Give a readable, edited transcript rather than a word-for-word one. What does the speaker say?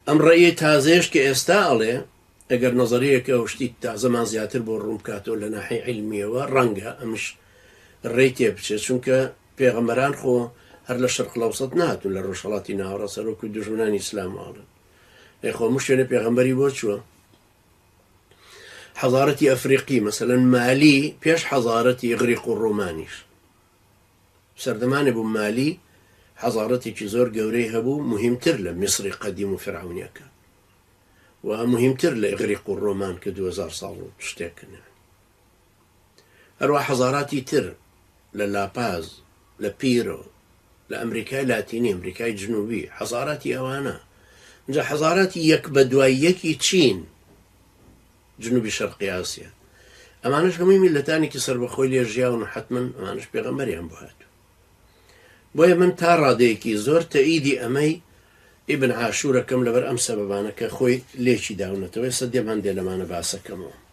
ئەم ڕێی تازەیەش کە ئێستا ئەڵێ ئەگەر نەزەریەکە شتی تازەمان زیاتر بۆ ڕوون بکاتەوە لە ناحی علمیەوە ڕەنگە ئەمش ڕێی تێ بچێت، چونکە پێغەمبەران خۆ هەر لە شەرق لەوسەد نهاتون لە ڕۆژهەڵاتی ناوەڕە سەرۆک و دوژمنانی ئیسلاماڵن. خۆ هەموو شوێنە پێغەمبەری بۆ چووە. حەزارەتی ئەفریقی مەسەلەن مالی پێش حەزارەتی ئیغریق و ڕۆمانیش سەردەمانێ بوو. مالی حەزارەتێکی زۆر گەورەی هەبوو، مهمتر لە میسری قەدیم و فرعونیەکە و مهمتر لە ئیغریق و ڕۆمان کە 2000 ساڵ و شتێکن. هەروە حەزاراتی تر لە لاپاز، لە پیرۆ، لە ئەمریکای لاتینی، ئەمریکای جنوبی، حەزاراتی ئەوانە. اینجا حەزاراتی یەک بە دوای یەکی چین، جنوبی شەرقی ئاسیا، ئەمانش هەمووی میلەتانێکی سەربەخۆی لێ ژیاون و حتمن ئەمانش پێغەمبەریان بۆ هاتوو. بۆیە من تا ڕادەیەکی زۆر تەئیدی ئەمەی ئیبن عاشوورەکەم لەبەر ئەم سەبەبانە کە خۆی لێکی داونەتەوە. ئێستا دێمان دێ لەمانە باسەکەمەوە.